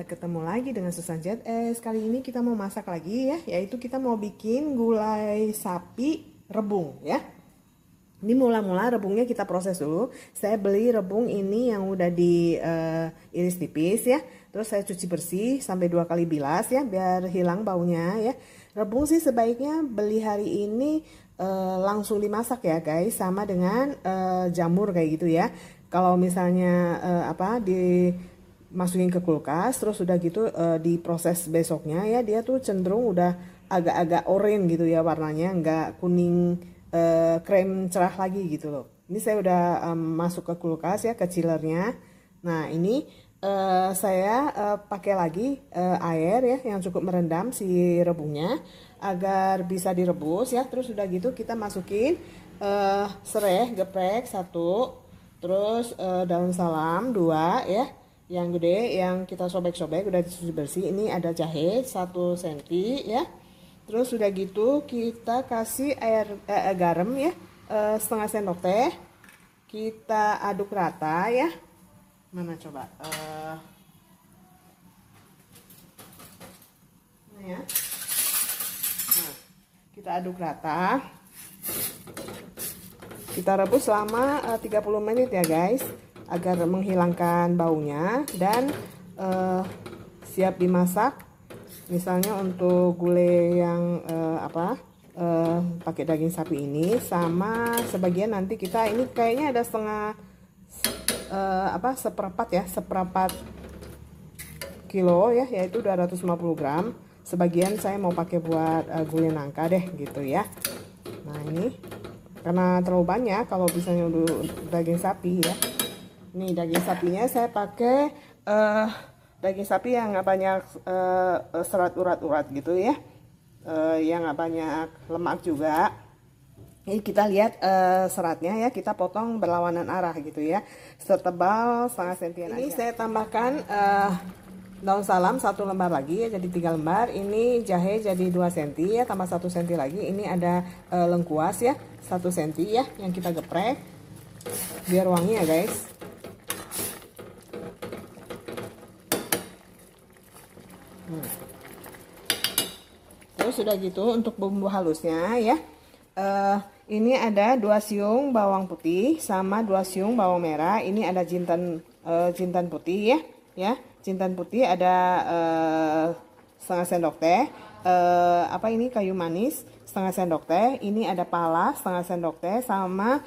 ketemu lagi dengan Susan ZS. Kali ini kita mau masak lagi ya, yaitu kita mau bikin gulai sapi rebung ya. Ini mula-mula rebungnya kita proses dulu. Saya beli rebung ini yang udah diiris tipis ya. Terus saya cuci bersih sampai 2 kali bilas ya, biar hilang baunya ya. Rebung sih sebaiknya beli hari ini langsung dimasak ya guys, sama dengan jamur kayak gitu ya. Kalau misalnya dimasukin ke kulkas terus udah gitu diproses besoknya ya, dia tuh cenderung udah agak-agak oranye gitu ya warnanya, nggak kuning krem cerah lagi gitu loh. Ini saya udah masuk ke kulkas ya, ke chillernya. Nah ini saya pakai lagi air ya yang cukup merendam si rebungnya agar bisa direbus ya. Terus udah gitu kita masukin serai geprek 1, terus daun salam 2 ya, yang gede yang kita sobek-sobek udah dicuci bersih. Ini ada jahe 1 cm ya. Terus udah gitu kita kasih garam ya, setengah sendok teh. Kita aduk rata ya. Mana coba? Ini ya. Nah, kita aduk rata. Kita rebus selama 30 menit ya guys, agar menghilangkan baunya dan siap dimasak. Misalnya untuk gulai yang pakai daging sapi ini, sama sebagian nanti kita ini kayaknya ada seperempat kilo ya, yaitu 250 gram. Sebagian saya mau pakai buat gulai nangka deh gitu ya. Nah ini karena terlalu banyak kalau misalnya daging sapi ya. Nih daging sapinya saya pakai daging sapi yang nggak banyak serat urat-urat gitu ya, yang nggak banyak lemak juga. Ini kita lihat seratnya ya, kita potong berlawanan arah gitu ya, setebal setengah sentian aja. Ini saya tambahkan daun salam 1 lembar lagi ya, jadi 3 lembar. Ini jahe jadi 2 cm ya, tambah 1 cm lagi. Ini ada lengkuas ya 1 cm ya, yang kita geprek biar wangi ya guys. Terus sudah gitu untuk bumbu halusnya ya, ini ada 2 siung bawang putih sama 2 siung bawang merah. Ini ada jintan putih ya, jintan putih ada setengah sendok teh. Ini kayu manis setengah sendok teh. Ini ada pala setengah sendok teh, sama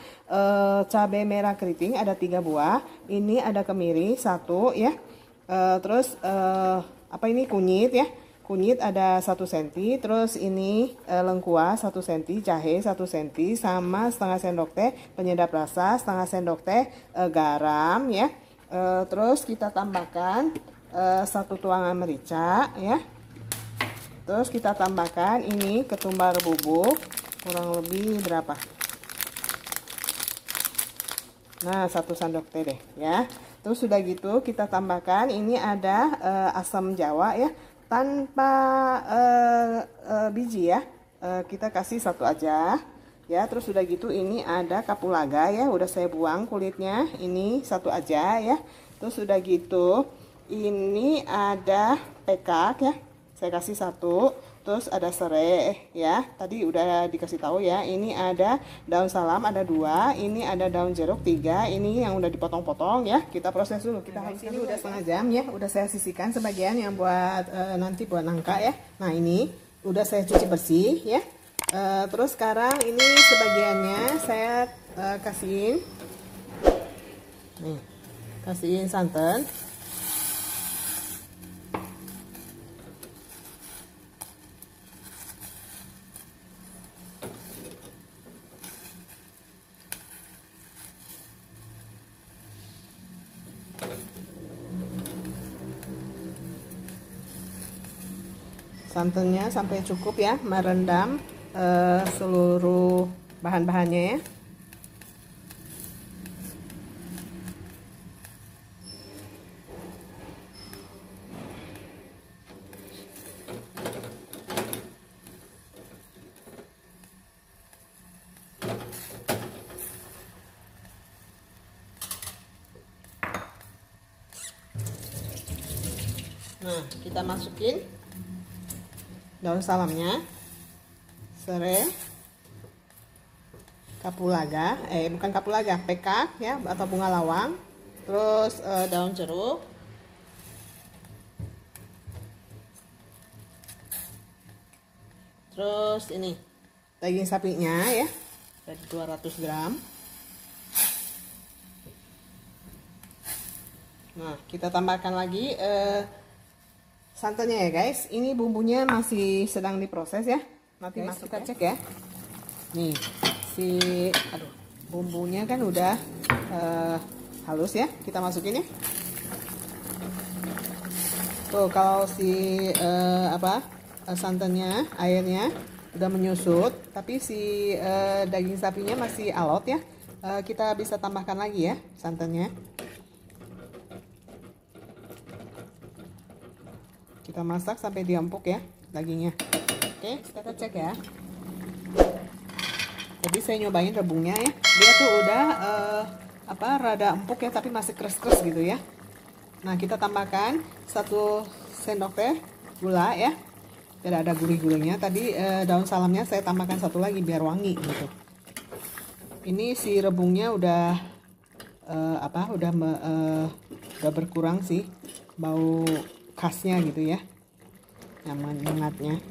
cabai merah keriting ada 3 buah. Ini ada kemiri 1 ya. Terus ini kunyit ya. Kunyit ada 1 cm, terus ini lengkuas 1 cm, jahe 1 cm, sama setengah sendok teh penyedap rasa, setengah sendok teh garam ya. Terus kita tambahkan 1 tuangan merica ya. Terus kita tambahkan ini ketumbar bubuk kurang lebih berapa? Nah 1 sendok teh deh ya. Terus sudah gitu kita tambahkan ini ada asam jawa ya, tanpa biji ya, kita kasih 1 aja ya. Terus sudah gitu ini ada kapulaga ya, udah saya buang kulitnya, ini 1 aja ya. Terus sudah gitu ini ada pekak ya, saya kasih 1. Terus ada serai ya, tadi udah dikasih tahu ya. Ini ada daun salam ada 2, ini ada daun jeruk 3, ini yang udah dipotong-potong ya. Kita proses dulu, kita haluskan. Ini udah setengah jam ya, udah saya sisihkan sebagian yang buat nanti buat nangka ya. Nah ini udah saya cuci bersih ya. Terus sekarang ini sebagiannya saya kasihin nih, kasihin santan. Santannya sampai cukup ya, merendam seluruh bahan-bahannya ya. Nah, kita masukin daun salamnya, serai, kapulaga, bukan kapulaga, pekak ya, atau bunga lawang, terus daun jeruk, terus ini daging sapinya ya, dari 200 gram. Nah, kita tambahkan lagi santannya ya guys. Ini bumbunya masih sedang diproses ya. Nanti guys, kita cek ya. Nih, bumbunya kan udah halus ya. Kita masukin ya. Tuh, kalau santannya, airnya udah menyusut, tapi si daging sapinya masih alot ya. Kita bisa tambahkan lagi ya santannya. Kita masak sampai dia empuk ya dagingnya. Oke, kita cek ya. Jadi saya nyobain rebungnya ya. Dia tuh udah rada empuk ya, tapi masih keras-keras gitu ya. Nah, kita tambahkan 1 sendok teh gula ya. Biar ada gurih-gurihnya. Tadi daun salamnya saya tambahkan 1 lagi biar wangi gitu. Ini si rebungnya udah udah berkurang sih bau khasnya gitu ya, nyengatnya.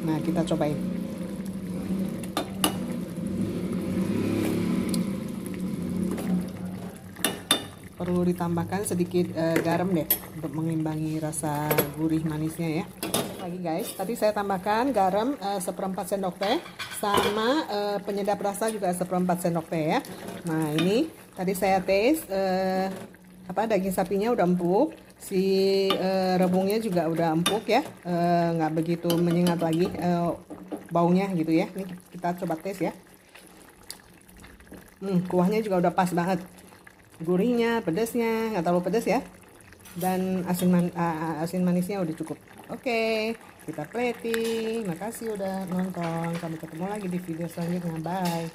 Nah, kita cobain. Perlu ditambahkan sedikit garam deh untuk mengimbangi rasa gurih manisnya ya. Lagi guys, tadi saya tambahkan garam 1/4 sendok teh sama penyedap rasa juga 1/4 sendok teh ya. Nah, ini tadi saya tes daging sapinya udah empuk, si rebungnya juga udah empuk ya, nggak begitu menyengat lagi baunya gitu ya. Ini kita coba tes ya. Kuahnya juga udah pas banget, gurihnya, pedasnya nggak terlalu pedas ya, dan asin manisnya udah cukup. Oke, kita plating. Makasih udah nonton, sampai ketemu lagi di video selanjutnya. Bye.